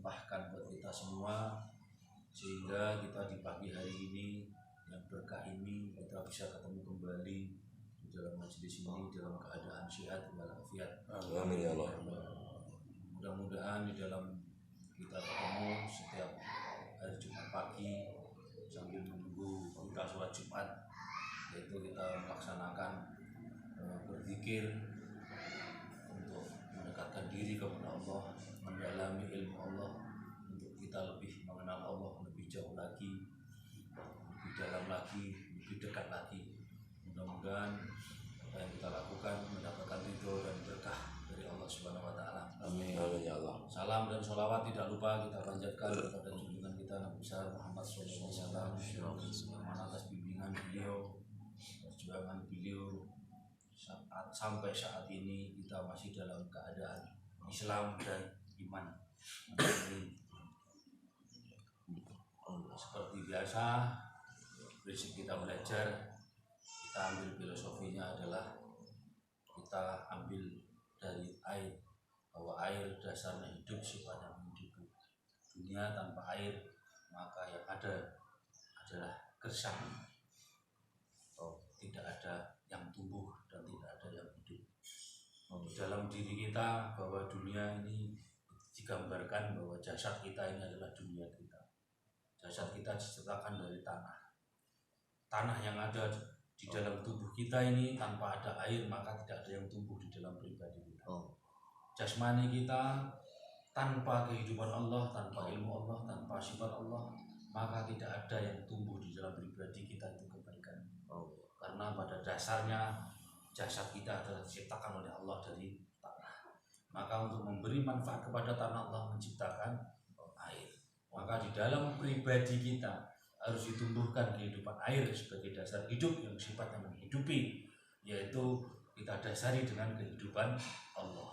limpahkan buat kita semua, sehingga kita di pagi hari ini yang berkah ini kita bisa ketemu kembali di dalam majelis ini dalam keadaan sehat walafiat. Amin ya Allah. Mudah-mudahan di dalam kita ketemu setiap hari Jumat pagi sambil menunggu kita sholat Jumat, yaitu kita melaksanakan berzikir untuk mendekatkan diri kepada Allah, mendalami ilmu Allah, untuk kita lebih mengenal Allah lebih jauh lagi, lebih dalam lagi, lebih dekat lagi. Mudah-mudahan apa yang kita lakukan mendapatkan ridho dan berkah dari Allah Subhanahu wa Ta'ala. Amin. Amin ya Allah. Salam dan sholawat tidak lupa kita panjatkan kepada junjungan kita Nabi besar Muhammad SAW, atas bimbingan beliau, perjuangan beliau sampai saat ini kita masih dalam keadaan Islam dan iman. Seperti biasa, prinsip kita belajar, kita ambil filosofinya adalah kita ambil dari air, bahwa air dasarnya hidup, sifatnya menghidupi. Dunia tanpa air maka yang ada adalah gersang, tidak ada yang tumbuh dan tidak ada yang hidup. Dalam diri kita, bahwa dunia ini digambarkan bahwa jasad kita ini adalah dunia kita. Jasad kita diciptakan dari tanah. Tanah yang ada di dalam tubuh kita ini tanpa ada air maka tidak ada yang tumbuh di dalam pribadi kita. Jasmani kita tanpa kehidupan Allah, tanpa ilmu Allah, tanpa sifat Allah, maka tidak ada yang tumbuh di dalam pribadi kita itu kebaikan. Karena pada dasarnya jasad kita adalah diciptakan oleh Allah dari tanah. Maka untuk memberi manfaat kepada tanah, Allah menciptakan air. Maka di dalam pribadi kita harus ditumbuhkan kehidupan air sebagai dasar hidup yang sifatnya menghidupi, yaitu kita dasari dengan kehidupan Allah.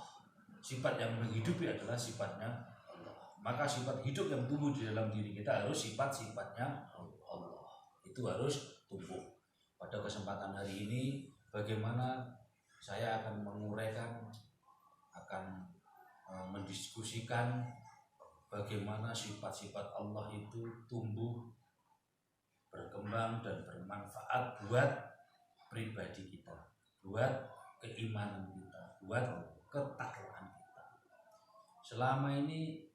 Sifat yang menghidupi adalah sifatnya Allah. Maka sifat hidup yang tumbuh di dalam diri kita harus sifat-sifatnya Allah. Itu harus tumbuh. Pada kesempatan hari ini, bagaimana saya akan menguraikan, akan mendiskusikan bagaimana sifat-sifat Allah itu tumbuh, berkembang dan bermanfaat buat pribadi kita, buat keimanan kita, buat ketakwaan kita. Selama ini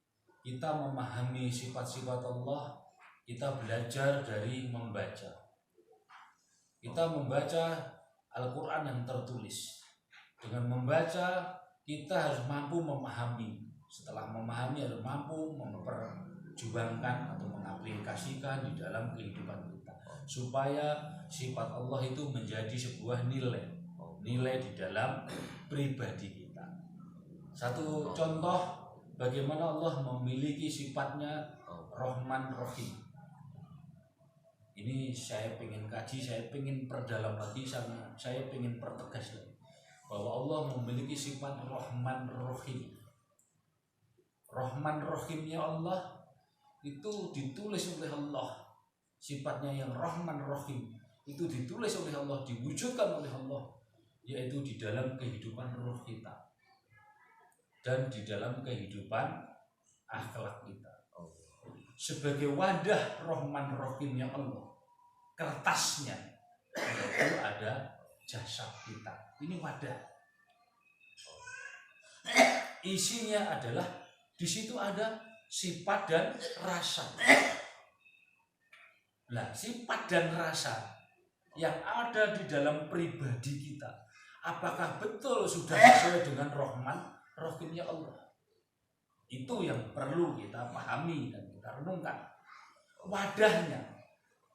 kita memahami sifat-sifat Allah, kita belajar dari membaca. Kita membaca Al-Quran yang tertulis. Dengan membaca kita harus mampu memahami. Setelah memahami harus mampu memperjuangkan atau mengaplikasikan di dalam kehidupan kita, supaya sifat Allah itu menjadi sebuah nilai di dalam pribadi kita. Satu contoh bagaimana Allah memiliki sifatnya Rahman Rahim. Ini saya pengen kaji, saya pengen perdalam lagi, saya pengen pertegas lagi, bahwa Allah memiliki sifat Rahman Rahim. Rahman Rahimnya Allah itu ditulis oleh Allah. Sifatnya yang Rahman Rahim itu ditulis oleh Allah, diwujudkan oleh Allah, yaitu di dalam kehidupan ruh kita dan di dalam kehidupan akhlak kita. Sebagai wadah Rahman Rahimnya Allah, kertasnya itu ada jasad kita. Ini wadah. Isinya adalah di situ ada sifat dan rasa. Nah, sifat dan rasa yang ada di dalam pribadi kita, apakah betul sudah sesuai dengan Rahman Rahimnya Allah? Itu yang perlu kita pahami dan kita renungkan. Wadahnya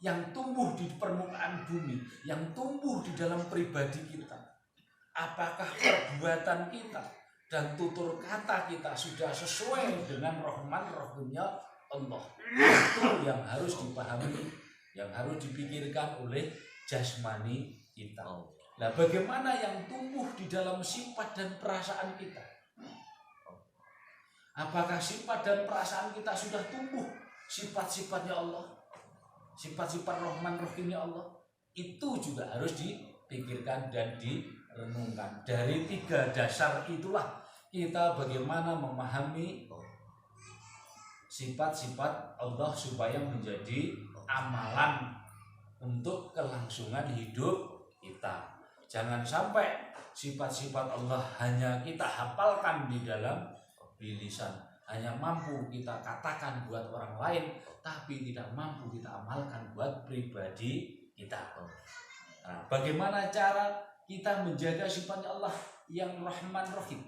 yang tumbuh di permukaan bumi, yang tumbuh di dalam pribadi kita, apakah perbuatan kita dan tutur kata kita sudah sesuai dengan Rahman Rahimnya Allah? Itu yang harus dipahami, yang harus dipikirkan oleh jasmani kita. Nah, bagaimana yang tumbuh di dalam sifat dan perasaan kita? Apakah sifat dan perasaan kita sudah tumbuh sifat-sifatnya Allah, sifat-sifat Rahman Rahimnya Allah? Itu juga harus dipikirkan dan direnungkan. Dari tiga dasar itulah kita bagaimana memahami sifat-sifat Allah supaya menjadi amalan untuk kelangsungan hidup kita. Jangan sampai sifat-sifat Allah hanya kita hafalkan di dalam lisan, hanya mampu kita katakan buat orang lain, tapi tidak mampu kita amalkan buat pribadi kita. Nah, bagaimana cara kita menjaga sifatnya Allah yang Rahman Rahim?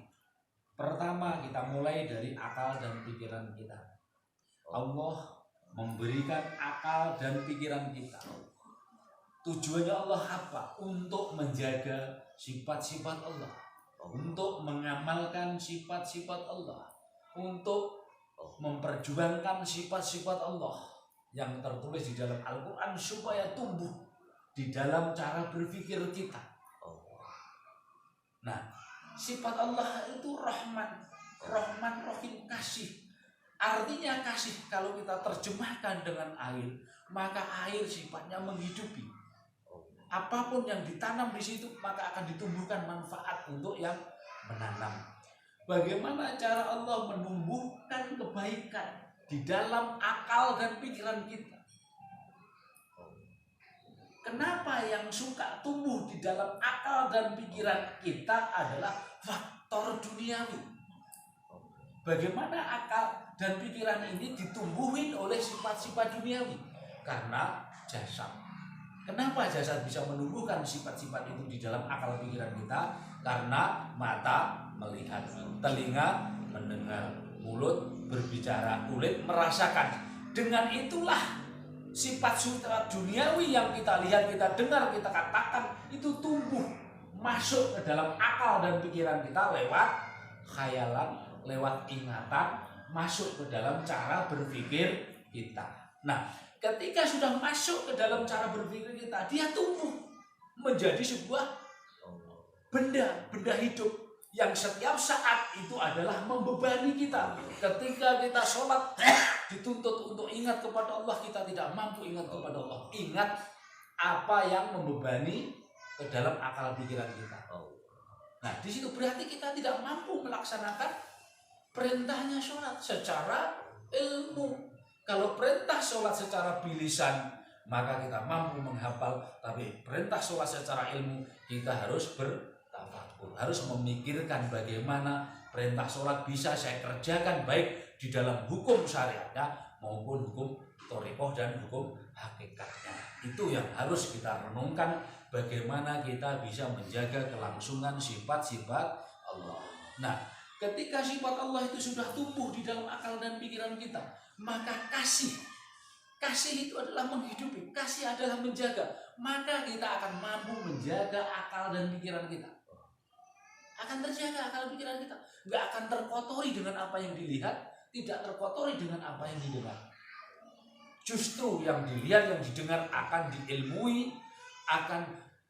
Pertama, kita mulai dari akal dan pikiran kita. Allah memberikan akal dan pikiran kita. Tujuannya Allah apa? Untuk menjaga sifat-sifat Allah, untuk mengamalkan sifat-sifat Allah, untuk memperjuangkan sifat-sifat Allah yang tertulis di dalam Al-Quran supaya tumbuh di dalam cara berpikir kita. Nah, sifat Allah itu Rahman, Rahman Rahim, kasih. Artinya kasih kalau kita terjemahkan dengan air, maka air sifatnya menghidupi. Apapun yang ditanam di situ maka akan ditumbuhkan manfaat untuk yang menanam. Bagaimana cara Allah menumbuhkan kebaikan di dalam akal dan pikiran kita? Kenapa yang suka tumbuh di dalam akal dan pikiran kita adalah faktor duniawi? Bagaimana akal dan pikiran ini ditumbuhin oleh sifat-sifat duniawi? Karena jasad. Kenapa jasad bisa menumbuhkan sifat-sifat itu di dalam akal pikiran kita? Karena mata melihat, telinga mendengar, mulut berbicara, kulit merasakan. Dengan itulah sifat-sifat duniawi yang kita lihat, kita dengar, kita katakan itu tumbuh masuk ke dalam akal dan pikiran kita lewat khayalan, lewat ingatan, masuk ke dalam cara berpikir kita. Nah, ketika sudah masuk ke dalam cara berpikir kita, dia tumbuh menjadi sebuah benda hidup yang setiap saat itu adalah membebani kita. Ketika kita sholat dituntut untuk ingat kepada Allah, kita tidak mampu ingat kepada Allah. Ingat apa yang membebani ke dalam akal pikiran kita. Nah, di situ berarti kita tidak mampu melaksanakan perintahnya sholat secara ilmu. Kalau perintah sholat secara bilisan, maka kita mampu menghafal. Tapi perintah sholat secara ilmu, kita harus bertafakur, harus memikirkan bagaimana perintah sholat bisa saya kerjakan baik di dalam hukum syariatnya maupun hukum thoriqoh dan hukum hakikatnya. Itu yang harus kita renungkan, bagaimana kita bisa menjaga kelangsungan sifat-sifat Allah. Nah, ketika sifat Allah itu sudah tumbuh di dalam akal dan pikiran kita, maka kasih itu adalah menghidupi, kasih adalah menjaga. Maka kita akan mampu menjaga akal dan pikiran kita. Akan terjaga akal pikiran kita, nggak akan terkotori dengan apa yang dilihat, tidak terkotori dengan apa yang didengar. Justru yang dilihat, yang didengar akan diilmui, akan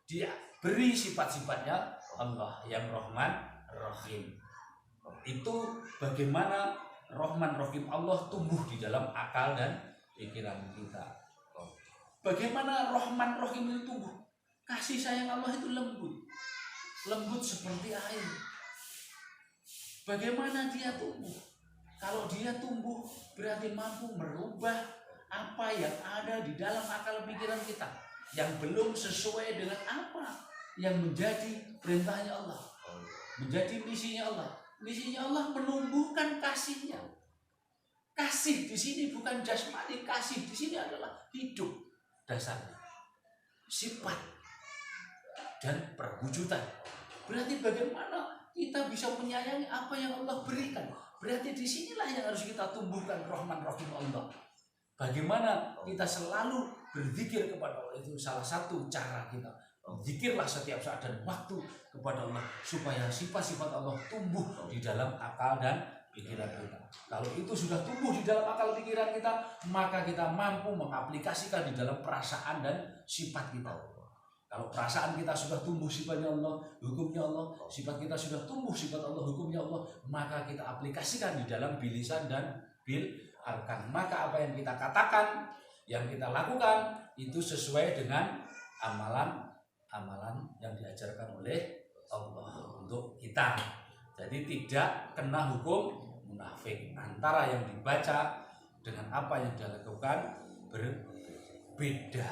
diberi sifat-sifatnya Allah yang Rahman Rahim. Itu bagaimana Rahman Rahim Allah tumbuh di dalam akal dan pikiran kita. Bagaimana Rahman Rahim itu tumbuh? Kasih sayang Allah itu lembut seperti air. Bagaimana dia tumbuh? Kalau dia tumbuh berarti mampu merubah apa yang ada di dalam akal pikiran kita yang belum sesuai dengan apa yang menjadi perintahnya Allah, menjadi misinya Allah. Misinya Allah menumbuhkan kasihnya. Kasih di sini bukan jasmani, kasih di sini adalah hidup dasarnya, sifat dan perwujudan. Berarti bagaimana kita bisa menyayangi apa yang Allah berikan? Berarti disinilah yang harus kita tumbuhkan Rahman Rahim Allah. Bagaimana kita selalu berzikir kepada Allah, itu salah satu cara kita. Zikirlah setiap saat dan waktu kepada Allah supaya sifat-sifat Allah tumbuh di dalam akal dan pikiran kita. Kalau itu sudah tumbuh di dalam akal pikiran kita, maka kita mampu mengaplikasikan di dalam perasaan dan sifat kita. Kalau perasaan kita sudah tumbuh sifatnya Allah, hukumnya Allah, sifat kita sudah tumbuh sifat Allah, hukumnya Allah, maka kita aplikasikan di dalam bilisan dan bil arkan. Maka apa yang kita katakan, yang kita lakukan itu sesuai dengan amalan yang diajarkan oleh Allah untuk kita. Jadi tidak kena hukum munafik antara yang dibaca dengan apa yang dia lakukan berbeda.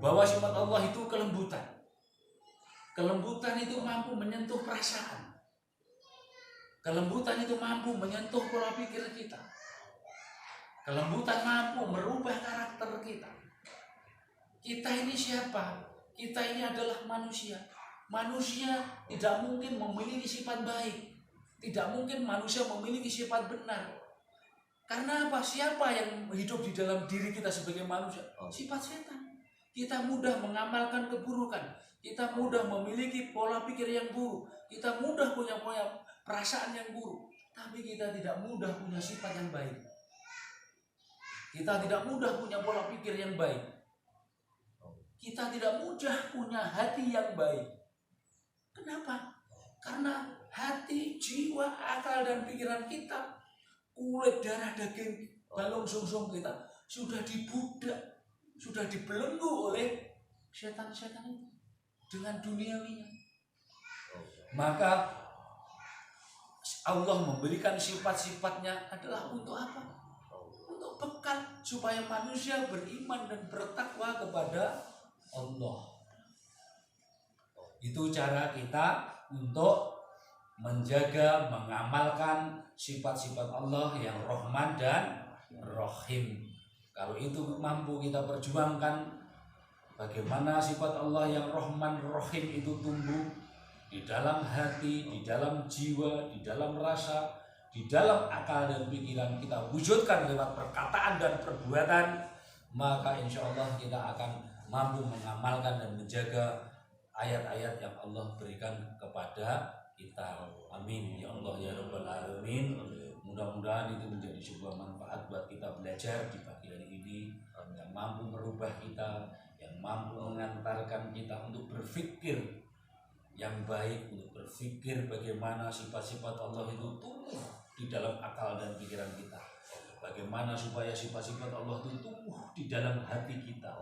Bahwa sifat Allah itu kelembutan. Kelembutan itu mampu menyentuh perasaan. Kelembutan itu mampu menyentuh pola pikir kita. Kelembutan mampu merubah karakter kita. Kita ini siapa? Kita ini adalah manusia. Manusia tidak mungkin memiliki sifat baik. Tidak mungkin manusia memiliki sifat benar. Karena apa? Siapa yang hidup di dalam diri kita sebagai manusia? Sifat setan. Kita mudah mengamalkan keburukan. Kita mudah memiliki pola pikir yang buruk. Kita mudah punya perasaan yang buruk. Tapi kita tidak mudah punya sifat yang baik. Kita tidak mudah punya pola pikir yang baik. Kita tidak mudah punya hati yang baik. Kenapa? Karena hati, jiwa, akal, dan pikiran kita, kulit, darah, daging, balung sungsum kita sudah dibudak, sudah dibelenggu oleh setan-setan itu dengan duniawinya. Maka Allah memberikan sifat-sifatnya adalah untuk apa? Untuk bekal supaya manusia beriman dan bertakwa kepada Allah. Itu cara kita untuk menjaga, mengamalkan sifat-sifat Allah yang Rahman dan Rahim. Kalau itu mampu kita perjuangkan, bagaimana sifat Allah yang Rahman Rahim itu tumbuh di dalam hati, di dalam jiwa, di dalam rasa, di dalam akal dan pikiran kita wujudkan lewat perkataan dan perbuatan, maka insya Allah kita akan mampu mengamalkan dan menjaga ayat-ayat yang Allah berikan kepada kita. Amin ya Allah ya Rabbal Alamin. Mudah-mudahan itu menjadi sebuah manfaat buat kita belajar di pagi hari ini, yang mampu merubah kita, yang mampu mengantarkan kita untuk berpikir yang baik, untuk berpikir bagaimana sifat-sifat Allah itu tumbuh di dalam akal dan pikiran kita. Bagaimana supaya sifat-sifat Allah itu tumbuh di dalam hati kita.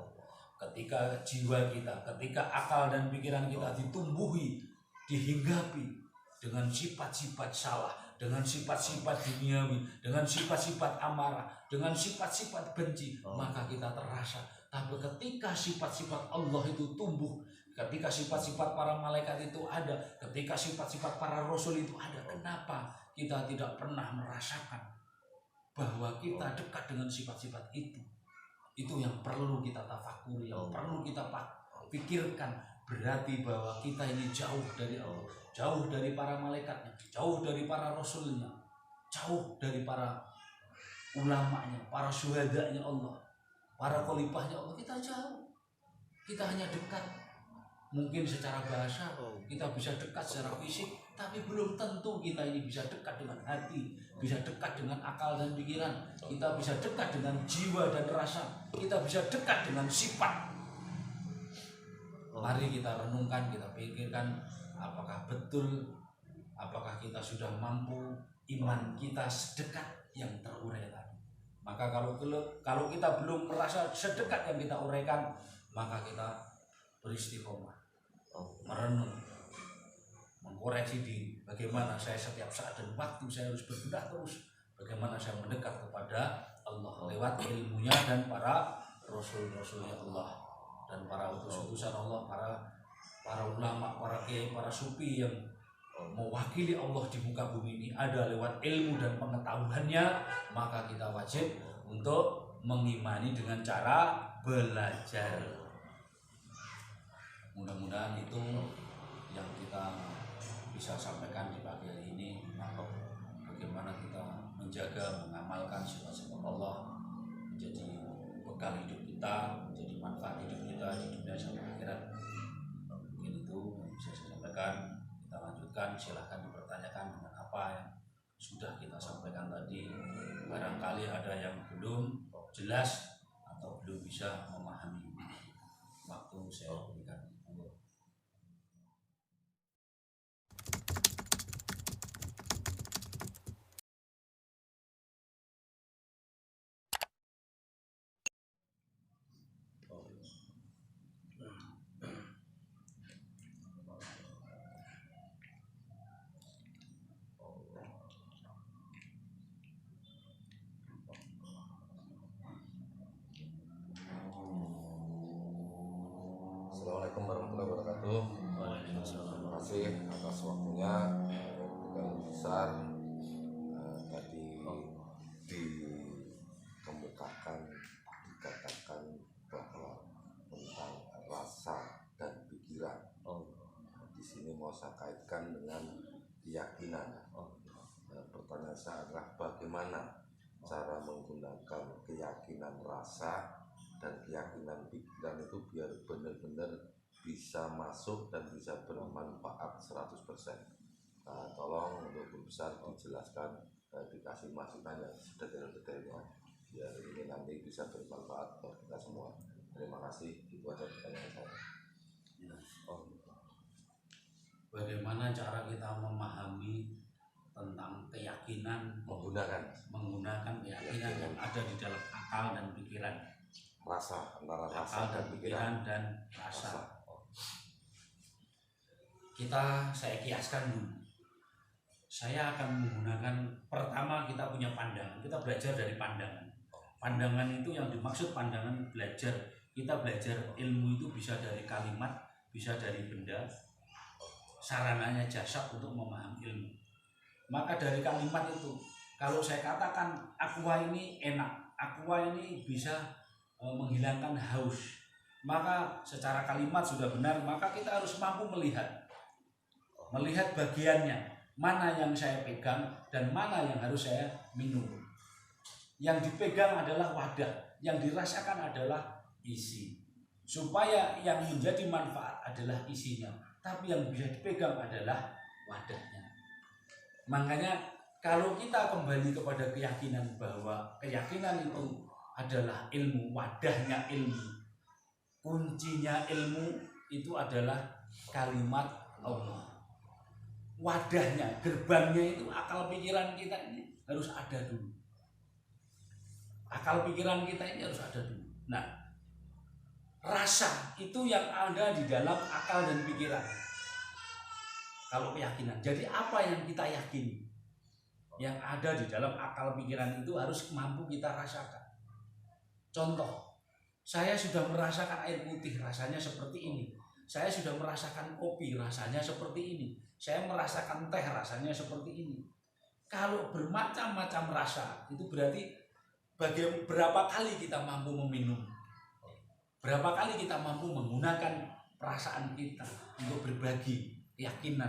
Ketika jiwa kita, ketika akal dan pikiran kita ditumbuhi, dihinggapi dengan sifat-sifat salah, dengan sifat-sifat duniawi, dengan sifat-sifat amarah, dengan sifat-sifat benci, maka kita terasa. Tapi ketika sifat-sifat Allah itu tumbuh, ketika sifat-sifat para malaikat itu ada, ketika sifat-sifat para rasul itu ada, kenapa kita tidak pernah merasakan bahwa kita dekat dengan sifat-sifat itu? Itu yang perlu kita tafakuri, yang perlu kita pikirkan. Berarti bahwa kita ini jauh dari Allah, jauh dari para malaikatnya, jauh dari para rasulnya, jauh dari para ulamanya, para syuhadanya Allah, para khalifahnya Allah. Kita jauh, kita hanya dekat. Mungkin secara bahasa kita bisa dekat secara fisik, tapi belum tentu kita ini bisa dekat dengan hati, bisa dekat dengan akal dan pikiran, kita bisa dekat dengan jiwa dan rasa, kita bisa dekat dengan sifat. Mari kita renungkan, kita pikirkan, apakah betul, apakah kita sudah mampu, iman kita sedekat yang terurai tadi. Maka kalau kita belum merasa sedekat yang kita uraikan, maka kita beristiqomah, merenung, mengkoreksi diri. Bagaimana saya setiap saat dan waktu saya harus berbenah terus, bagaimana saya mendekat kepada Allah lewat ilmunya dan para rasul-rasulnya Allah dan para utus-utusan Allah, para ulama, para kiai, para sufi yang mewakili Allah di muka bumi ini ada lewat ilmu dan pengetahuannya. Maka kita wajib untuk mengimani dengan cara belajar. Mudah-mudahan itu yang kita bisa sampaikan di pagi hari ini. Bagaimana kita menjaga, mengamalkan sifat-sifat Allah menjadi bekal hidup kita, menjadi manfaat hidup kita di dunia sampai akhirat. Mungkin itu yang bisa saya sampaikan. Kita lanjutkan, silahkan dipertanyakan dengan apa yang sudah kita sampaikan tadi. Barangkali ada yang belum jelas atau belum bisa memahami. Waktu saya berikan. wabarakatuh. Terima kasih atas waktunya yang besar. Tadi dikemukakan, dikatakan bahwa tentang rasa dan pikiran. Di sini mau saya kaitkan dengan keyakinan. Pertanyaan saya adalah bagaimana cara menggunakan keyakinan rasa dan keyakinan pikiran itu biar benar-benar bisa masuk dan bisa bermanfaat 100%. Tolong untuk Guru Besar dijelaskan, dikasih masukan yang detail-detailnya biar ini nanti bisa bermanfaat buat kita semua. Terima kasih. Itu aja pertanyaan saya. Bagaimana cara kita memahami tentang keyakinan, menggunakan keyakinan yang ada di dalam akal dan pikiran. Rasa, antara rasa Akal dan pikiran dan rasa. Saya kiaskan dulu. Saya akan menggunakan, pertama kita punya pandangan, kita belajar dari pandangan. Pandangan itu yang dimaksud pandangan belajar. Kita belajar ilmu itu bisa dari kalimat, bisa dari benda. Sarananya jasad untuk memahami ilmu. Maka dari kalimat itu, kalau saya katakan aqua ini enak, aqua ini bisa menghilangkan haus, maka secara kalimat sudah benar, maka kita harus mampu melihat bagiannya, mana yang saya pegang dan mana yang harus saya minum. Yang dipegang adalah wadah, yang dirasakan adalah isi. Supaya yang menjadi manfaat adalah isinya, tapi yang bisa dipegang adalah wadahnya. Makanya kalau kita kembali kepada keyakinan bahwa keyakinan itu adalah ilmu, wadahnya ilmu, kuncinya ilmu itu adalah kalimat Allah. Wadahnya, gerbangnya itu akal pikiran kita ini harus ada dulu. Akal pikiran kita ini harus ada dulu. Nah, rasa itu yang ada di dalam akal dan pikiran. Kalau keyakinan, jadi apa yang kita yakini, yang ada di dalam akal pikiran itu harus mampu kita rasakan. Contoh, saya sudah merasakan air putih rasanya seperti ini. Saya sudah merasakan kopi rasanya seperti ini. Saya merasakan teh rasanya seperti ini. Kalau bermacam-macam rasa, itu berarti berapa kali kita mampu meminum. Berapa kali kita mampu menggunakan perasaan kita untuk berbagi keyakinan.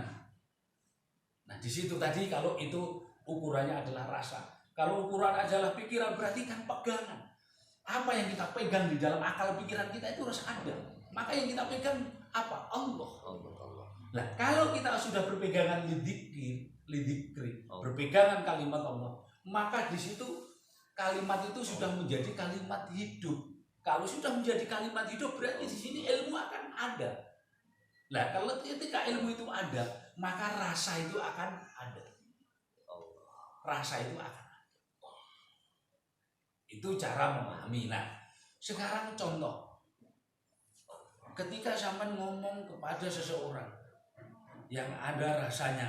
Nah, di situ tadi kalau itu ukurannya adalah rasa. Kalau ukuran adalah pikiran berarti kan pegangan. Apa yang kita pegang di dalam akal pikiran kita itu harus ada. Maka yang kita pegang apa? Allah. Nah, kalau kita sudah berpegangan lidikri, berpegangan kalimat Allah, maka di situ kalimat itu sudah menjadi kalimat hidup. Kalau sudah menjadi kalimat hidup berarti di sini ilmu akan ada. Nah, kalau ketika ilmu itu ada, maka rasa itu akan ada. Rasa itu akan ada. Itu cara memahami. Nah, sekarang contoh. Ketika sampean ngomong kepada seseorang yang ada rasanya,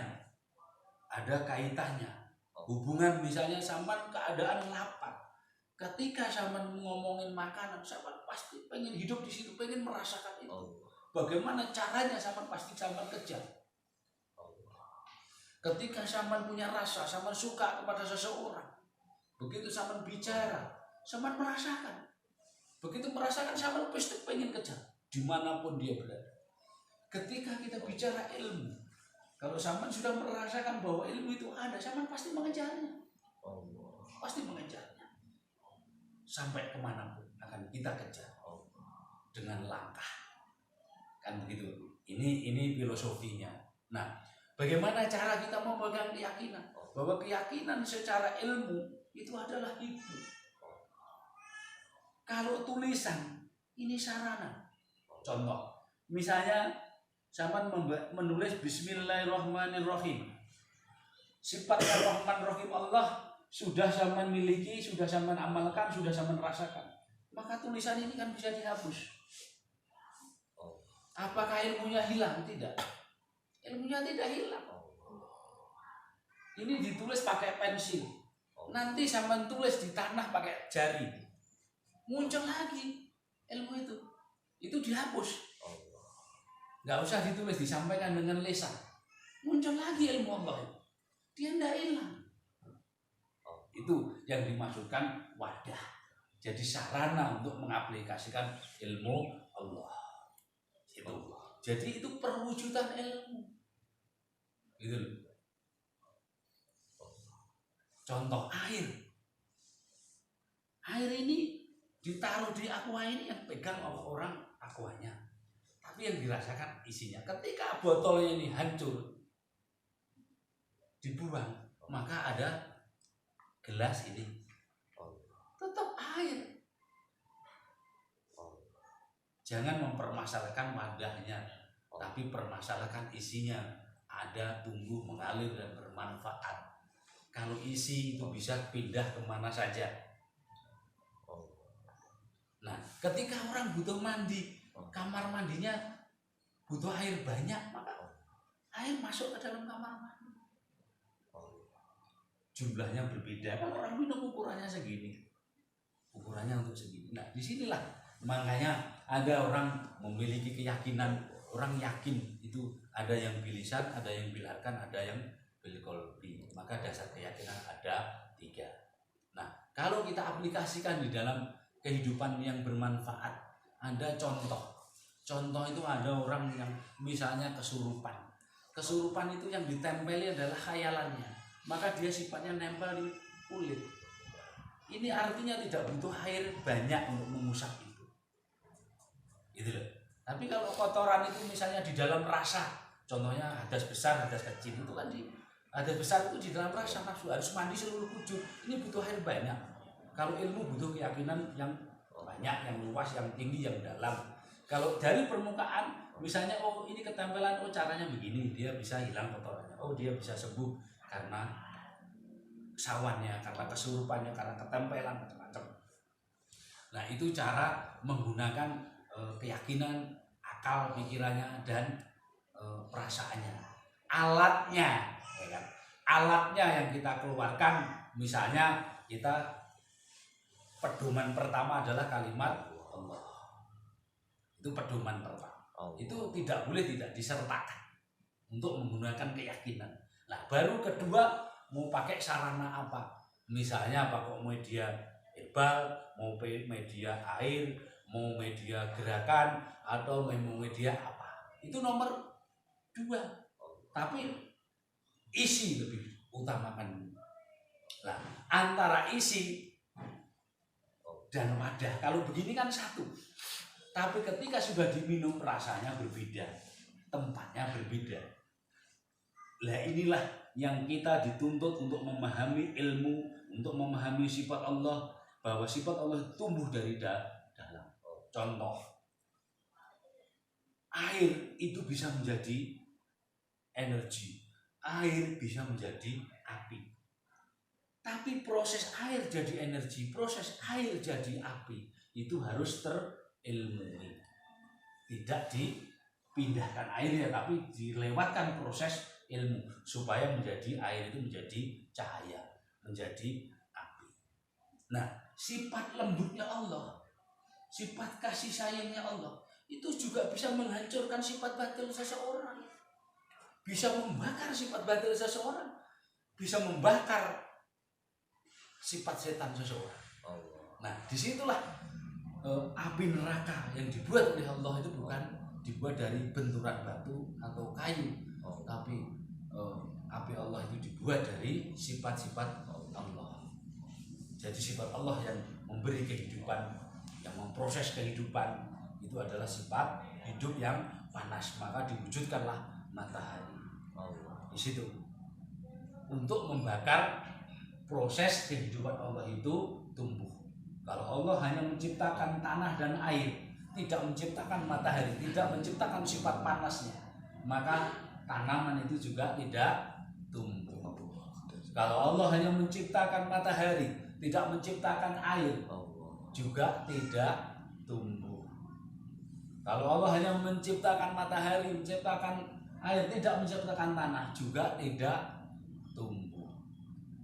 ada kaitannya, hubungan misalnya sampean keadaan lapar. Ketika sampean ngomongin makanan, sampean pasti pengen hidup di situ, pengen merasakan itu. Bagaimana caranya sampean pasti sampean kejar. Ketika sampean punya rasa, sampean suka kepada seseorang, begitu sampean bicara, sampean merasakan. Begitu merasakan, sampean pasti pengen kejar dimanapun dia berada. Ketika kita bicara ilmu, kalau sampean sudah merasakan bahwa ilmu itu ada, sampean pasti mengejarnya. Pasti mengejarnya. Sampai kemanapun akan kita kejar dengan langkah. Kan begitu. Ini filosofinya. Nah, bagaimana cara kita memegang keyakinan? Bahwa keyakinan secara ilmu itu adalah hidup. Kalau tulisan, ini sarana. Contoh, misalnya sampean menulis Bismillahirrahmanirrahim. Sifatnya Rahman Rahim Allah sudah sampean miliki, sudah sampean amalkan, sudah sampean rasakan. Maka tulisan ini kan bisa dihapus. Apakah ilmunya hilang? Tidak. Ilmunya tidak hilang. Ini ditulis pakai pensil. Nanti sampean tulis di tanah pakai jari. Muncul lagi ilmu itu. Itu dihapus. nggak usah ditulis, disampaikan dengan lisan, muncul lagi ilmu Allah itu. Dia tidak hilang. Itu yang dimaksudkan wadah. Jadi sarana untuk mengaplikasikan ilmu Allah. Itu. Jadi itu perwujudan ilmu. Gitu loh. Contoh air. Air ini ditaruh di aqua ini yang pegang orang aquanya. Tapi yang dirasakan isinya. Ketika botolnya ini hancur, dibuang, maka ada gelas ini tetap air. Jangan mempermasalahkan wadahnya, tapi permasalahkan isinya. Ada, tumbuh, mengalir dan bermanfaat. Kalau isi itu bisa pindah kemana saja. Nah, ketika orang butuh mandi, kamar mandinya butuh air banyak, maka air masuk ke dalam kamar mandi. Jumlahnya berbeda. Kan orang minum ukurannya segini, ukurannya untuk segini. Nah, disinilah makanya ada orang memiliki keyakinan, orang yakin itu ada yang bilisan, ada yang bilarkan, ada yang bilkolbi. Maka dasar keyakinan ada 3. Nah, kalau kita aplikasikan di dalam kehidupan yang bermanfaat, ada contoh. Contoh itu ada orang yang misalnya kesurupan. Kesurupan itu yang ditempeli adalah khayalannya. Maka dia sifatnya nempel di kulit. Ini artinya tidak butuh air banyak untuk mengusap itu. Gitu loh. Tapi kalau kotoran itu misalnya di dalam rasa, contohnya hadas besar, hadas kecil, itu kan hadas besar itu di dalam rasa nafsu, harus mandi seluruh wujud. Ini butuh air banyak. Kalau ilmu butuh keyakinan yang banyak, yang luas, yang tinggi, yang dalam. Kalau dari permukaan, misalnya oh ini ketempelan, oh caranya begini, dia bisa hilang kotorannya. Oh dia bisa sembuh karena sawannya, karena kesurupannya, karena ketempelan, macam-macam. Nah itu cara menggunakan keyakinan, akal, pikirannya, dan perasaannya. Alatnya, ya kan? Alatnya yang kita keluarkan, misalnya kita pedoman pertama adalah kalimat Allah. Itu pedoman pertama. Itu tidak boleh tidak disertakan untuk menggunakan keyakinan. Nah, baru kedua mau pakai sarana apa? Misalnya apa kok media herbal, mau media air, mau media gerakan, atau mau media apa? Itu nomor 2. Tapi isi lebih utamakan. Nah, antara isi dan wadah, kalau begini kan satu. Tapi ketika sudah diminum rasanya berbeda, tempatnya berbeda. Lah inilah yang kita dituntut untuk memahami ilmu, untuk memahami sifat Allah, bahwa sifat Allah tumbuh dari dalam. Contoh, air itu bisa menjadi energi, air bisa menjadi api. Tapi proses air jadi energi, proses air jadi api, itu harus terilmui. Tidak dipindahkan airnya, tapi dilewatkan proses ilmu supaya menjadi air itu menjadi cahaya, menjadi api. Nah, sifat lembutnya Allah, sifat kasih sayangnya Allah itu juga bisa menghancurkan sifat batil seseorang, bisa membakar sifat batil seseorang, bisa membakar sifat setan seseorang. Nah, disitulah api neraka yang dibuat oleh Allah itu bukan dibuat dari benturan batu atau kayu, tapi api Allah itu dibuat dari sifat-sifat Allah. Jadi sifat Allah yang memberi kehidupan, yang memproses kehidupan, itu adalah sifat hidup yang panas. Maka diwujudkanlah matahari di situ untuk membakar proses kehidupan Allah itu tumbuh. Kalau Allah hanya menciptakan tanah dan air, tidak menciptakan matahari, tidak menciptakan sifat panasnya, maka tanaman itu juga tidak tumbuh. Kalau Allah hanya menciptakan matahari, tidak menciptakan air, juga tidak tumbuh. Kalau Allah hanya menciptakan matahari, menciptakan air, tidak menciptakan tanah, juga tidak tumbuh.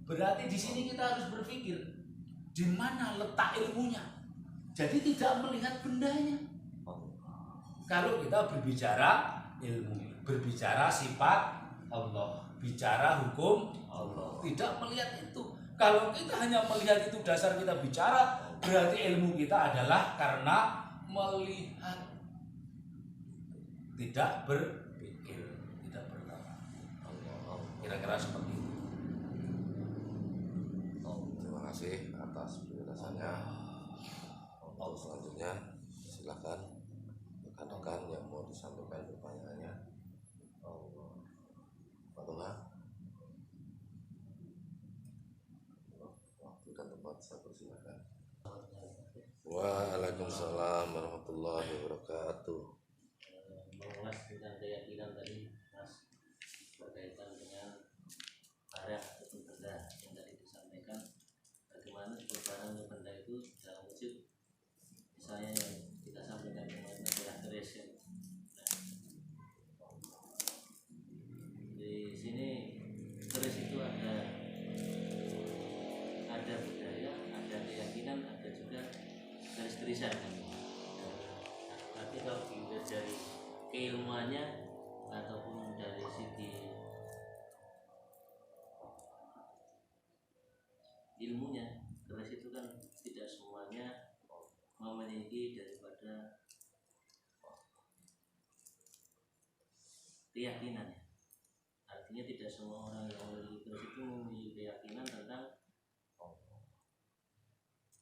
Berarti di sini kita harus berpikir di mana letak ilmunya. Jadi tidak melihat bendanya. Kalau kita berbicara ilmu, berbicara sifat Allah, bicara hukum Allah, tidak melihat itu. Kalau kita hanya melihat itu dasar kita bicara, berarti ilmu kita adalah karena melihat, tidak berpikir, tidak bertafakkur. Kira-kira seperti itu. Terima kasih atas penjelasannya. Untuk selanjutnya silakan rekan-rekan yang mau disampaikan pertanyaannya. Fatullah. Waktu dan tempat saya persilakan. Waalaikumsalam warahmatullahi wabarakatuh. Mengulas tentang keyakinan tadi, Mas, berkaitan dengan barang ataupun benda yang tadi disampaikan, bagaimana barang dan benda itu dalam wujud, misalnya yang kita sampaikan kemarin adalah keris ya. Nah, di sini keris itu ada budaya, ada keyakinan, ada juga garis-garisan kan. Tapi kalau dilihat dari keilmuannya ataupun dari segi ilmunya, keris itu kan tidak semuanya memiliki daripada keyakinannya. Artinya tidak semua orang yang memiliki keris itu memiliki keyakinan tentang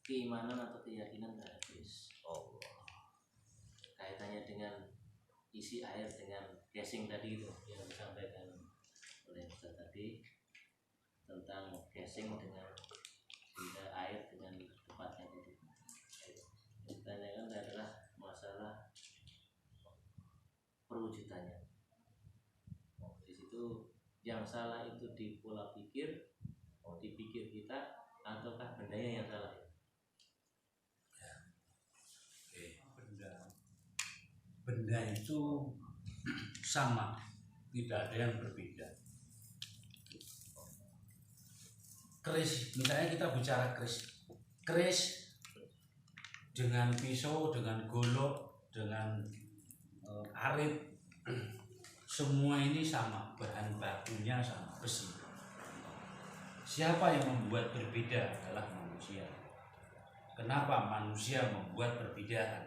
keimanan atau keyakinan terhadap keris. Kaitannya dengan isi air dengan casing tadi itu yang disampaikan oleh Ustaz tadi, tentang casing dengan benda air dengan tempatnya itu. Ditanyakan adalah masalah perwujudannya. Di situ yang salah itu di pola pikir, dipikir kita, ataukah bendanya yang salah? Benda itu sama, tidak ada yang berbeda. Keris, misalnya kita bicara keris dengan pisau, dengan golok, dengan arit, semua ini sama, bahan bakunya sama, besi. Siapa yang membuat berbeda adalah manusia. Kenapa manusia membuat perbedaan?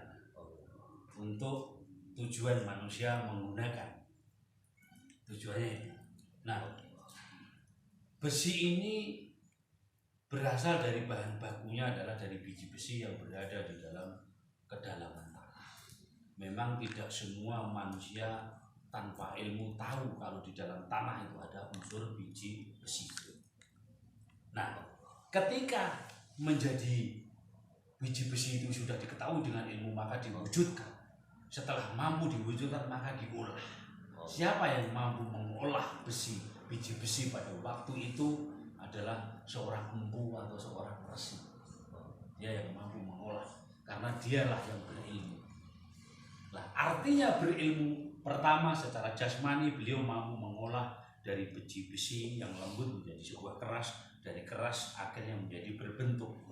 Untuk tujuan manusia menggunakan, tujuannya itu. Nah, besi ini berasal dari bahan bakunya adalah dari biji besi yang berada di dalam kedalaman tanah. Memang tidak semua manusia tanpa ilmu tahu kalau di dalam tanah itu ada unsur biji besi. Nah, ketika menjadi biji besi itu sudah diketahui dengan ilmu, maka diwujudkan. Setelah mampu diwujudkan, maka diolah. Siapa yang mampu mengolah biji besi pada waktu itu adalah seorang empu atau seorang resi. Dia yang mampu mengolah, karena dialah yang berilmu. Nah, artinya berilmu, pertama secara jasmani beliau mampu mengolah dari biji besi yang lembut menjadi sebuah keras, dari keras akhirnya menjadi berbentuk.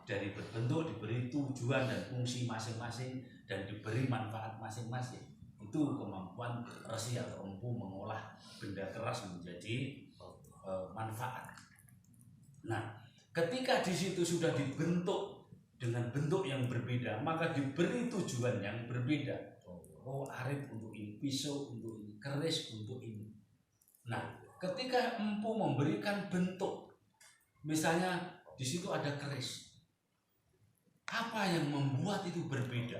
Dari berbentuk diberi tujuan dan fungsi masing-masing dan diberi manfaat masing-masing. Itu kemampuan resi atau empu mengolah benda keras menjadi manfaat. Nah, ketika di situ sudah dibentuk dengan bentuk yang berbeda, maka diberi tujuan yang berbeda. Oh, arit untuk ini, pisau untuk ini, keris untuk ini. Nah, ketika empu memberikan bentuk, misalnya di situ ada keris. Apa yang membuat itu berbeda?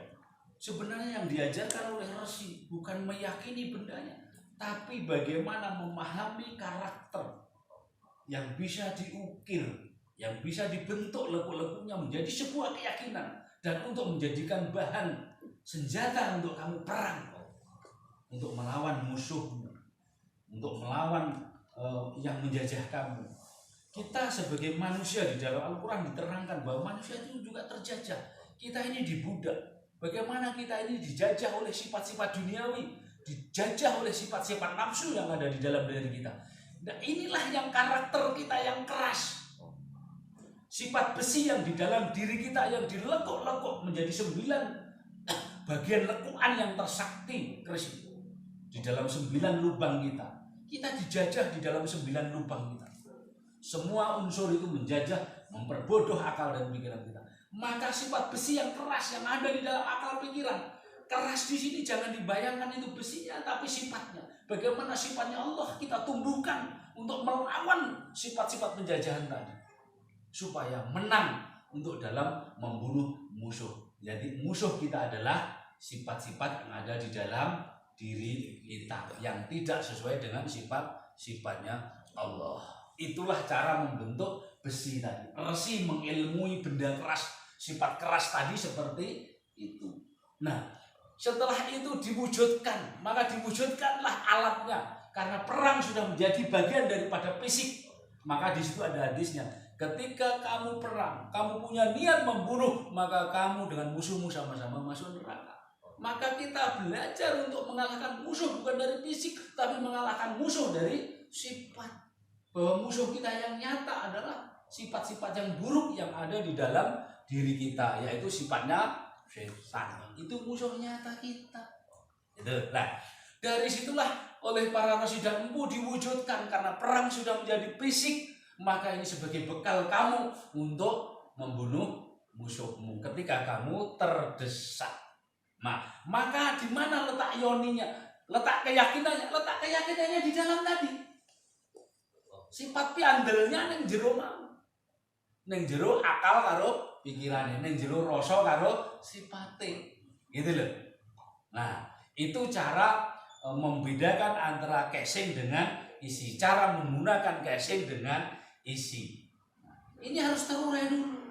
Sebenarnya yang diajarkan oleh resi bukan meyakini bendanya, tapi bagaimana memahami karakter yang bisa diukir, yang bisa dibentuk lekuk-lekuknya menjadi sebuah keyakinan, dan untuk menjadikan bahan senjata untuk kamu perang, untuk melawan musuhmu, untuk melawan yang menjajah kamu. Kita sebagai manusia di dalam Al-Quran diterangkan bahwa manusia itu juga terjajah. Kita ini dibudak. Bagaimana kita ini dijajah oleh sifat-sifat duniawi, dijajah oleh sifat-sifat nafsu yang ada di dalam diri kita. Nah, inilah yang karakter kita yang keras. Sifat besi yang di dalam diri kita yang dilekuk-lekuk menjadi 9 bagian lekukan yang tersakti keris itu. di dalam 9 lubang kita. Kita dijajah di dalam 9 lubang kita. Semua unsur itu menjajah, memperbodoh akal dan pikiran kita. Maka sifat besi yang keras yang ada di dalam akal pikiran, keras di sini jangan dibayangkan itu besinya, tapi sifatnya. Bagaimana sifatnya Allah kita tumbuhkan untuk melawan sifat-sifat penjajahan tadi, supaya menang untuk dalam membunuh musuh. Jadi musuh kita adalah sifat-sifat yang ada di dalam diri kita yang tidak sesuai dengan sifat-sifatnya Allah. Itulah cara membentuk besi tadi. Resi mengilmui benda keras, sifat keras tadi seperti itu. Nah, setelah itu diwujudkan, maka diwujudkanlah alatnya. Karena perang sudah menjadi bagian daripada fisik. Maka di situ ada hadisnya. Ketika kamu perang, kamu punya niat membunuh, maka kamu dengan musuhmu sama-sama masuk neraka. Maka kita belajar untuk mengalahkan musuh bukan dari fisik, tapi mengalahkan musuh dari sifat. Bahwa musuh kita yang nyata adalah sifat-sifat yang buruk yang ada di dalam diri kita, yaitu sifatnya setan. Itu musuh nyata kita. Itu. Nah, dari situlah oleh para rasul dan empu diwujudkan karena perang sudah menjadi fisik, maka ini sebagai bekal kamu untuk membunuh musuhmu ketika kamu terdesak. Nah, maka di mana letak yoninya? Letak keyakinannya? Letak keyakinannya di dalam tadi. Sifat piandelnya neng jero mau. Neng jero akal karo pikirane, neng jero rasa karo sifate. Gitu loh. Nah, itu cara membedakan antara casing dengan isi. Cara menggunakan casing dengan isi. Ini harus terurai dulu.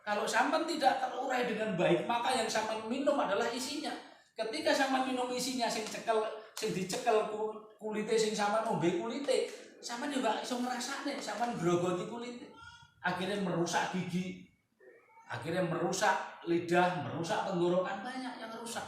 Kalau sampan tidak terurai dengan baik, maka yang sampan minum adalah isinya. Ketika sampan minum isinya sing dicekel kulite sing sampan ombe kulite, sampan juga iso ngrasane, sampan grogoti kulite. Akhirnya merusak gigi, akhirnya merusak lidah, merusak tenggorokan, banyak yang rusak.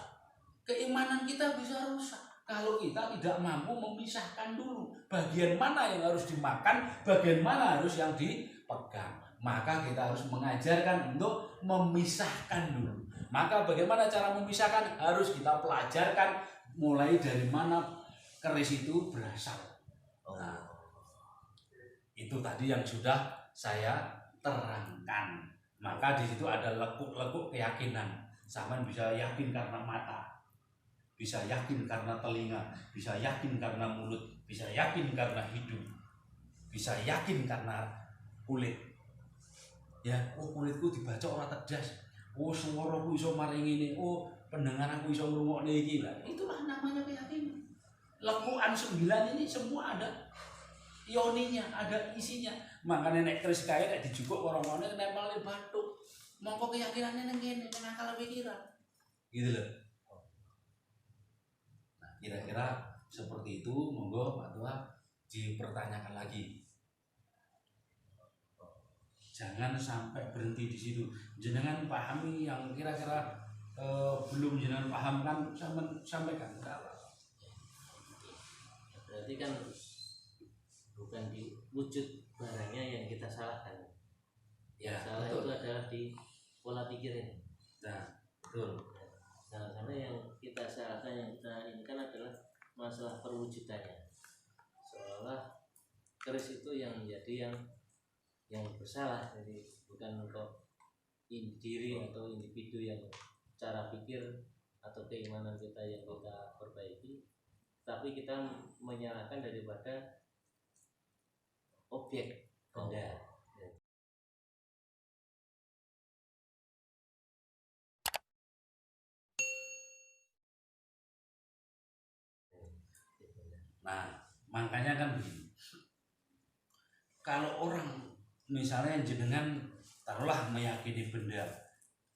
Keimanan kita bisa rusak kalau kita tidak mampu memisahkan dulu bagian mana yang harus dimakan, bagian mana harus yang dipegang. Maka kita harus mengajarkan untuk memisahkan dulu. Maka bagaimana cara memisahkan? Harus kita pelajarkan mulai dari mana keris itu berasal. Nah, itu tadi yang sudah saya terangkan. Maka di situ ada lekuk-lekuk keyakinan. Sama bisa yakin karena mata, bisa yakin karena telinga, bisa yakin karena mulut, bisa yakin karena hidung, bisa yakin karena kulit. Ya, oh kulitku dibaca ora tedas. Oh suaraku iso maringi ini. Oh pendengaranku iso ngrungokne iki. Lah, itulah namanya keyakinan. Lekukan 9 ini semua ada ioninya, ada isinya. Makanya nek keris kaya nek dijupuk orang-orang nempel di batu. Mongko keyakinannya nang kene, nang akal pikiran. Gitu loh. Nah, kira-kira seperti itu. Monggo Pak Tua dipertanyakan lagi. Jangan sampai berhenti di situ. Jenengan pahami yang kira-kira belum jenengan paham kan sampaikan. Berarti kan bukan di wujud barangnya yang kita salahkan. Ya, salah betul. Itu adalah di pola pikir ini. Nah, betul. Karena yang kita salahkan, yang kita inginkan adalah masalah perwujudannya. Seolah keris itu yang menjadi yang bersalah, jadi bukan untuk diri atau individu yang cara pikir atau keimanan kita yang kita perbaiki, tapi kita menyalahkan daripada objek benda. Nah, makanya kan begini. Kalau orang misalnya jenengan taruhlah meyakini benda,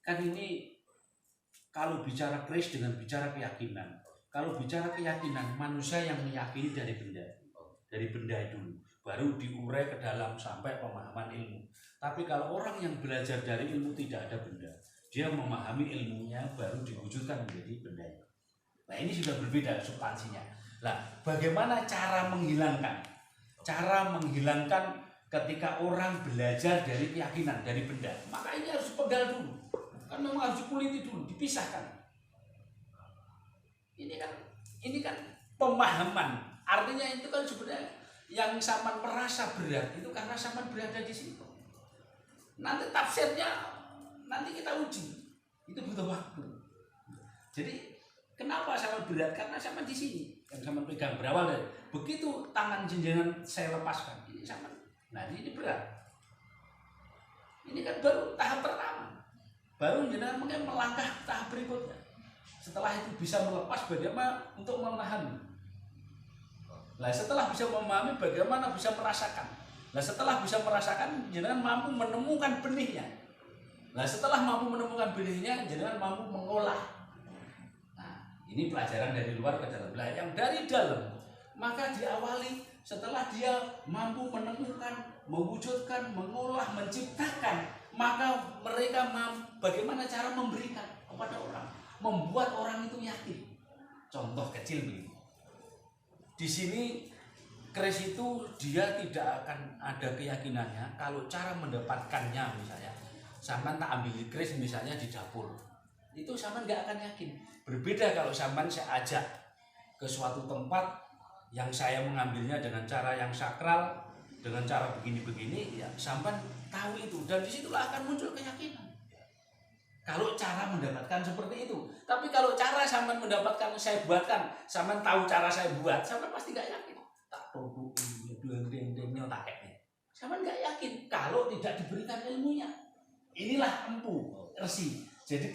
kan ini kalau bicara keris dengan bicara keyakinan. Kalau bicara keyakinan, manusia yang meyakini dari benda itu baru diurai ke dalam sampai pemahaman ilmu. Tapi kalau orang yang belajar dari ilmu tidak ada benda, dia memahami ilmunya baru diwujudkan menjadi benda. Nah, ini sudah berbeda substansinya. Nah, bagaimana cara menghilangkan? Cara menghilangkan ketika orang belajar dari keyakinan, dari benda, maka ini harus dipegal dulu. Kan memang harus dikuliti dulu, dipisahkan. Ini kan pemahaman. Artinya itu kan sebenarnya yang Saman merasa berat itu karena Saman berada di situ. Nanti tafsirnya nanti kita uji, itu butuh waktu. Jadi kenapa Saman berat? Karena Saman di sini, yang Saman pegang berawal dari begitu tangan jenengan saya lepaskan, ini Saman. Nah ini berat. Ini kan baru tahap pertama. Baru jenengan mungkin melangkah tahap berikutnya. Setelah itu bisa melepas bagaimana untuk memahami. Nah setelah bisa memahami bagaimana bisa merasakan. Nah setelah bisa merasakan jenengan mampu menemukan benihnya. Nah setelah mampu menemukan benihnya jenengan mampu mengolah. Nah ini pelajaran dari luar ke dalam. Nah yang dari dalam maka diawali setelah dia mampu menemukan, mewujudkan, mengolah, menciptakan, maka mereka bagaimana cara memberikan kepada orang, membuat orang itu yakin. Contoh kecil begini. Di sini keris itu dia tidak akan ada keyakinannya kalau cara mendapatkannya misalnya. Saman tak ambil keris misalnya di dapur. Itu Saman nggak akan yakin. Berbeda kalau Saman saya ajak ke suatu tempat yang saya mengambilnya dengan cara yang sakral, dengan cara begini-begini, ya Saman tahu itu dan disitulah akan muncul keyakinan. Kalau cara mendapatkan seperti itu, tapi kalau cara Saman mendapatkan saya buatkan, Saman tahu cara saya buat, Saman pasti nggak yakin. Tak perlu dendengnya tak kayaknya. Saman nggak yakin kalau tidak diberikan ilmunya. Inilah empu resi. Jadi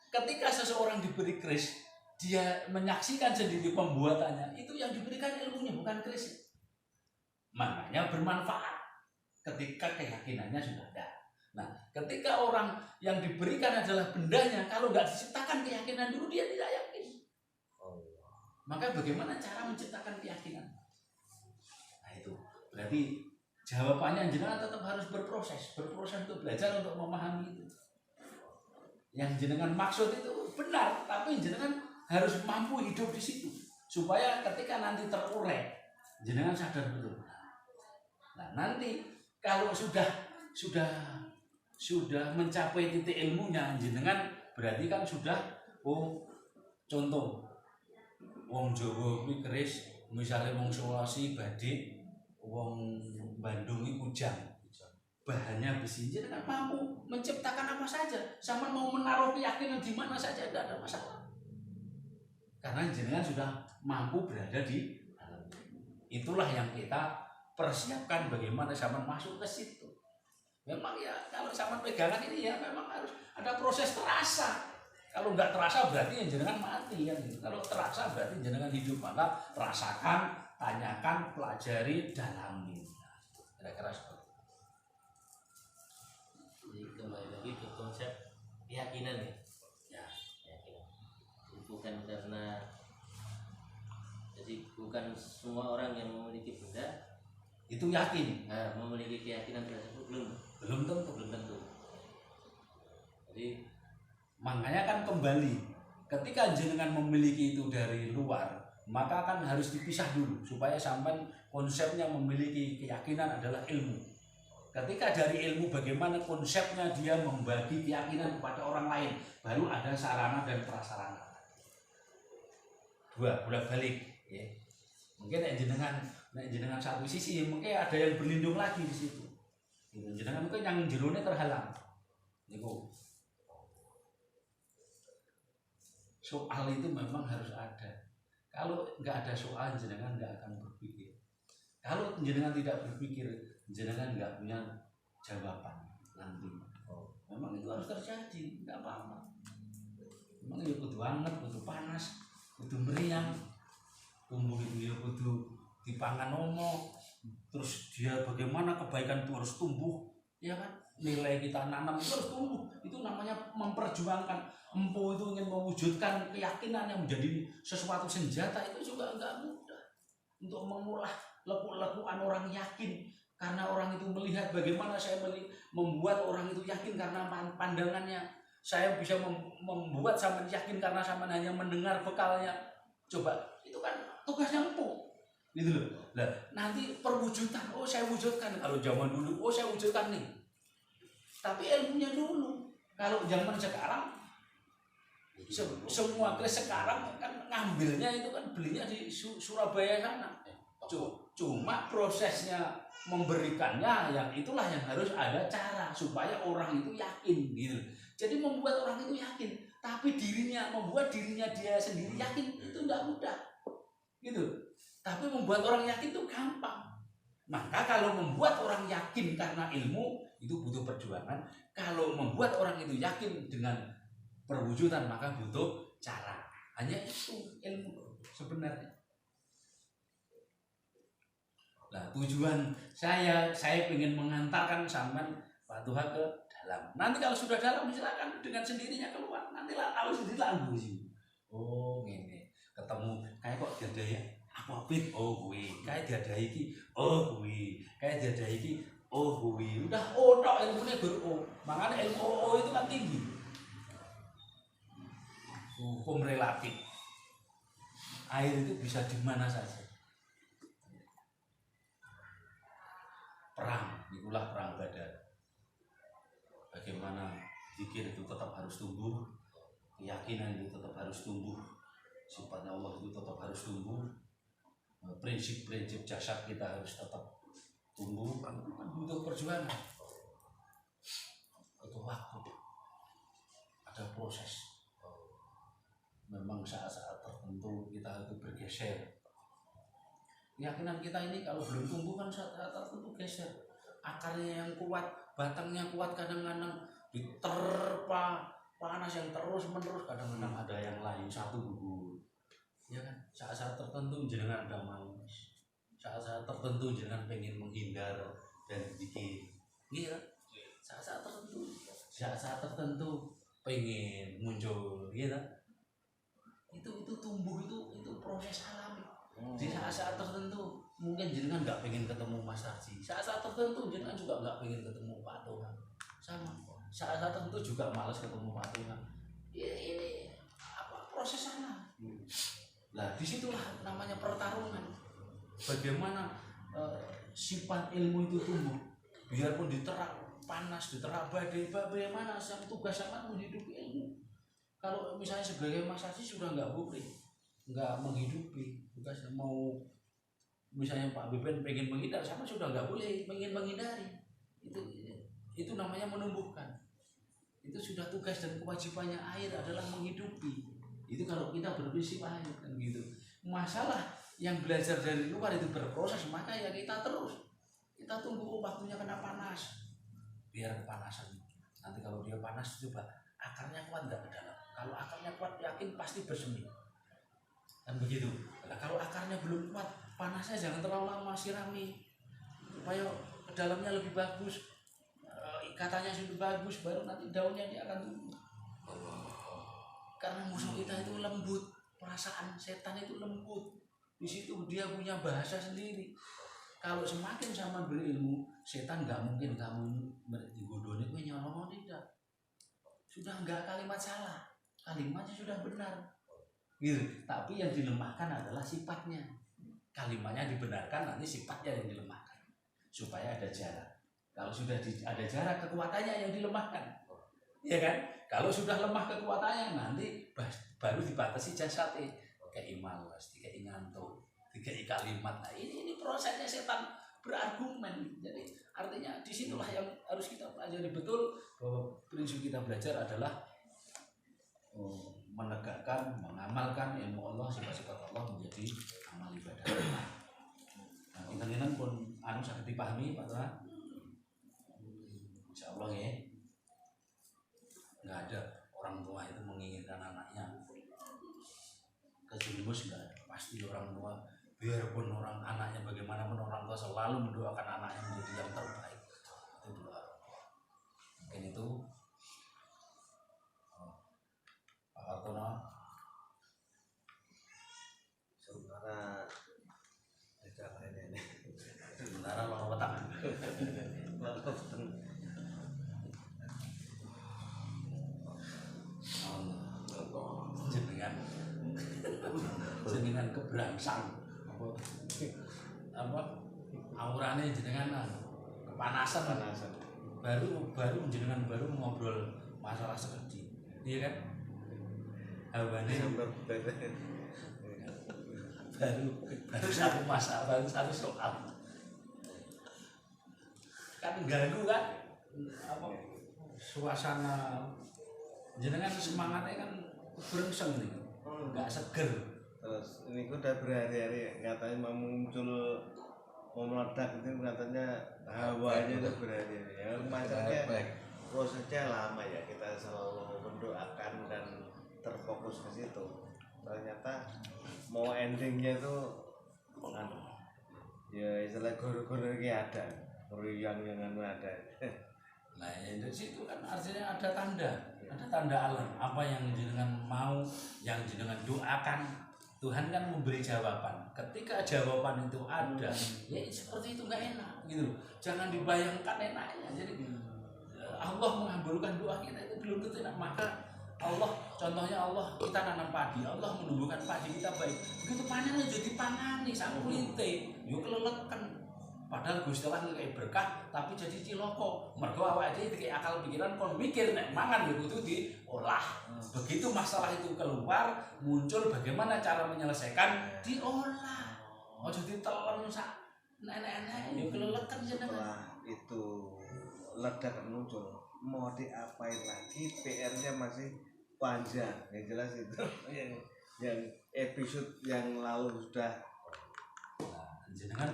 ketika seseorang diberi keris, dia menyaksikan sendiri pembuatannya, itu yang diberikan ilmunya bukan keris. Maknanya bermanfaat ketika keyakinannya sudah ada. Nah, ketika orang yang diberikan adalah bendanya, kalau nggak diciptakan keyakinan dulu dia tidak yakin. Maka bagaimana cara menciptakan keyakinan? Nah itu berarti jawabannya jenengan tetap harus berproses untuk belajar untuk memahami itu. Yang jenengan maksud itu benar, tapi jenengan harus mampu hidup di situ supaya ketika nanti terurai jenengan sadar betul. Nah nanti kalau sudah mencapai titik ilmunya jenengan berarti kan sudah contoh wong Jawa kuwi keris misalnya wong Sulawesi badik, wong Bandung iki kujang. Bahannya besi, jenengan mampu menciptakan apa saja, sama mau menaruh keyakinan di mana saja tidak ada masalah. Karena jenengan sudah mampu berada di dalam. Itulah yang kita persiapkan bagaimana Saman masuk ke situ. Memang ya kalau Saman pegangan ini ya memang harus ada proses terasa. Kalau nggak terasa berarti yang jenengan mati kan. Kalau terasa berarti jenengan hidup. Maka rasakan, tanyakan, pelajari, dalami. Kira-kira seperti itu. Jadi kembali lagi ke konsep keyakinan ya. Keyakinan. Bukan karena bukan semua orang yang memiliki benda itu yakin. Nah, memiliki keyakinan tersebut belum tentu. Jadi makanya kan kembali ketika jenengan memiliki itu dari luar, maka kan harus dipisah dulu supaya sampai konsepnya memiliki keyakinan adalah ilmu. Ketika dari ilmu bagaimana konsepnya dia membagi keyakinan kepada orang lain, baru ada sarana dan prasarana. Dua bolak-balik ya. Mungkin jenengan satu sisi mungkin ada yang berlindung lagi di situ. Jenengan mungkin yang jerone terhalang. Niku. Soal itu memang harus ada. Kalau nggak ada soal, jenengan nggak akan berpikir. Kalau jenengan tidak berpikir, jenengan nggak punya jawaban nanti. Memang itu harus terjadi, nggak apa-apa. Memang ya kudu hangat, kudu panas, kudu meriang. Tumbuh itu ya kudu dipangan omo. Terus dia bagaimana kebaikan itu harus tumbuh, ya kan? Nilai kita nanam itu harus tumbuh. Itu namanya memperjuangkan. Empu itu ingin mewujudkan keyakinan yang menjadi sesuatu senjata, itu juga enggak mudah untuk mengolah lekuk-lekukan orang yakin, karena orang itu melihat bagaimana saya membuat orang itu yakin karena pandangannya. Saya bisa membuat sampai yakin karena sampai hanya mendengar bekalnya. Coba itu kan tugasnya empu gitu loh. Nah, nanti perwujudan, saya wujudkan. Kalau zaman dulu, saya wujudkan nih, tapi ilmunya dulu. Kalau zaman sekarang Semua keris sekarang kan ngambilnya itu kan belinya di Surabaya sana. Cuma prosesnya memberikannya yang itulah yang harus ada cara supaya orang itu yakin gitu. Jadi membuat orang itu yakin, tapi membuat dirinya dia sendiri yakin itu enggak mudah. Gitu. Tapi membuat orang yakin itu gampang. Maka kalau membuat orang yakin karena ilmu itu butuh perjuangan. Kalau membuat orang itu yakin dengan perwujudan maka butuh cara. Hanya itu ilmu sebenarnya. Nah, tujuan saya ingin mengantarkan sampean Pak Tuha ke dalam. Nanti kalau sudah dalam silakan dengan sendirinya keluar. Nanti lah tahu sendiri lah sih. Oh, ini ketemu kayak kok dia ya. Apa pit? Oh, gue. Kayak dia iki. Oh, gue. Kayak dia iki. Oh, gue. Udah tok ilmunya ber-o. Makanya ilmu O itu kan tinggi. Hukum relatif. Air itu bisa di mana saja. Perang, itulah perang Badar. Bagaimana zikir itu tetap harus tumbuh, keyakinan itu tetap harus tumbuh, sifatnya Allah itu tetap harus tumbuh, prinsip-prinsip jasad kita harus tetap tumbuh. Butuh perjuangan, butuh waktu, ada proses. Memang saat-saat tertentu kita itu bergeser. Keyakinan kita ini kalau belum tumbuh kan saat-saat tertentu geser. Akarnya yang kuat, batangnya kuat, kadang-kadang diterpa panas yang terus-menerus, kadang-kadang ada yang lain satu gugur. Ya kan? Saat-saat tertentu jenengan ada mau. Saat-saat tertentu jenengan pengen menghindar dan zikir. Iya. Saat-saat tertentu pengen muncul, gitu. Itu tumbuh itu proses alami. Di saat-saat tertentu mungkin jenengan nggak pengen ketemu Mas Tarji. Saat-saat tertentu jenengan juga nggak pengen ketemu Pak Tuhan. Sama. Saat-saat tertentu juga malas ketemu Pak Tuhan. Ini apa proses sana? Nah disitulah namanya pertarungan. Bagaimana sifat ilmu itu tumbuh. Biarpun diterak panas, diterak badai, bagaimana tugas sama menghidupi ilmu. Kalau misalnya sebagai Mas Tarji sudah nggak boleh, nggak menghidupi tugasnya. Mau misalnya Pak Beben pengen menghindar, sama sudah nggak boleh pengen menghindari. Itu namanya menumbuhkan. Itu sudah tugas dan kewajibannya air adalah menghidupi. Itu kalau kita berprinsip air kan gitu. Masalah yang belajar dari luar itu berproses, maka ya kita tunggu waktunya kena panas, biar kepanasan. Nanti kalau dia panas coba akarnya kuat nggak ke dalam. Kalau akarnya kuat yakin pasti bersemi. Kan begitu. Nah, kalau akarnya belum kuat, panasnya jangan terlalu lama sirami supaya ke dalamnya lebih bagus. Ikatannya sudah bagus, baru nanti daunnya dia akan tumbuh. Karena musuh kita itu lembut, perasaan setan itu lembut. Di situ dia punya bahasa sendiri. Kalau semakin sama berilmu, setan nggak mungkin kamu digodoni kowe nyolong tidak. Sudah nggak kalimat salah, kalimatnya sudah benar. Gitu. Tapi yang dilemahkan adalah sifatnya. Kalimatnya dibenarkan, nanti sifatnya yang dilemahkan. Supaya ada jarak. Kalau sudah ada jarak, kekuatannya yang dilemahkan. Ya kan? Kalau sudah lemah kekuatannya, nanti baru dibatasi jasadnya. Kayak malas, kayak ngantuk, kayak kalimat. Nah, ini prosesnya setan berargumen. Jadi artinya disitulah yang harus kita pelajari betul, bahwa prinsip kita belajar adalah menegakkan, mengamalkan ilmu Allah, sifat-sifat Allah menjadi amal ibadah. Nah, intan-intan pun sangat dipahami Pak Tuhan. Insya Allah ya, nggak ada orang tua itu menginginkan anaknya kejerumus, nggak ada. Pasti orang tua, biarpun orang anaknya bagaimanapun, orang tua selalu mendoakan anaknya menjadi yang terbaik. Itu doa. Mungkin itu Pak Hartono. Sementara loro wetak. Jenengan kebrangsang apa aurane jenengan kepanasan baru jenengan baru ngobrol masalah seperti iya kan. hawane sampai baru satu masalah, baru satu soal. Kan ganggu kan apa suasana jenengan semangatnya kan berengseng nih, nggak seger. Terus ini udah berhari-hari katanya mau muncul, mau meledak itu katanya hawanya itu berhari-hari. Ya macamnya prosesnya lama ya, kita selalu mendoakan dan terfokus ke situ. Ternyata mau endingnya tuh ya istilah guru-guru ini ada, yang ada. Nah ya, dari situ kan artinya ada tanda alam apa yang jenengan mau, yang jenengan doakan. Tuhan kan memberi jawaban. Ketika jawaban itu ada, ya seperti itu nggak enak gitu. Jangan dibayangkan enaknya. Jadi Allah mengabulkan doa kita itu belum tentu enak. Maka Allah, contohnya Allah, kita nanam padi, Allah menumbuhkan padi kita baik. Begitu panen jadi pangani, sang kulite, yuk kelelekan. Padahal Gusti Allah kayak berkah, tapi jadi ciloko. Mergo awake dhewe iki akal pikiran kon mikir nek mangan yo kudu diolah. Begitu masalah itu keluar, muncul bagaimana cara menyelesaikan, diolah. Ojo ditelen sak nenek-nenek yo kelelekan jenengan. Setelah itu ledakan muncul, mau diapain lagi, PR-nya masih panjang. Yang jelas itu yang episode yang lalu sudah Jenengan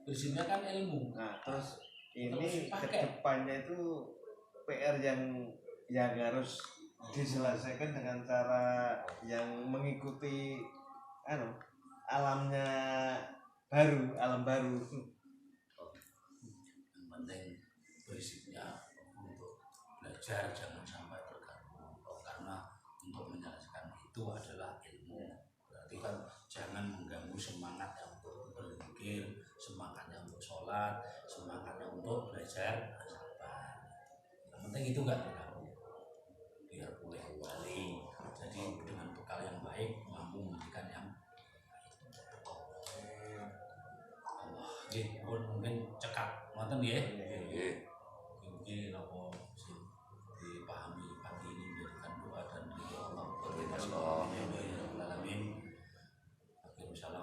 prinsipnya kan ilmu. Nah, terus ini kedepannya itu PR yang harus diselesaikan dengan cara yang mengikuti alamnya alam baru. Yang penting prinsipnya untuk belajar jangan sampai terganggu, karena untuk menyelesaikan itu adalah ilmu. Berarti kan jangan mengganggu semangat yang untuk berzikir, semangatnya untuk sholat, semangatnya untuk belajar sabar. Yang penting itu enggak terganggu, biar boleh kembali. Jadi dengan bekal yang baik mampu memberikan yang Allah. Mungkin cekap ngoten nggih. Mungkin apa sih dipahami pagi ini menjadikan doa dan ridho Allah.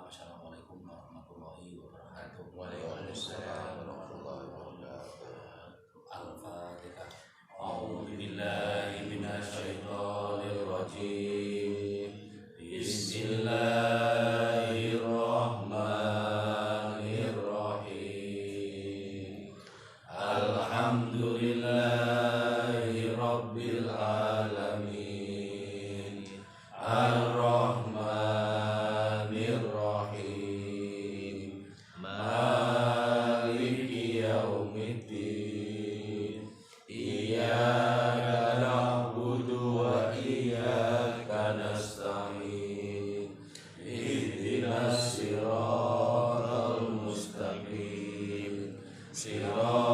Assalamualaikum warahmatullahi wabarakatuh. Waalaikumsalam warahmatullahi wabarakatuh. Al-Fatihah. A'udzu billahi minasyaitonir rajim. Bismillahirrahmanirrahim. Alhamdulillahi rabbil alamin. Ar-Rahmanir-Rahim. Maliki yaumiddin. Iyyaka na'budu wa iyyaka nasta'in. Ihdinas siratal mustaqim. Siratal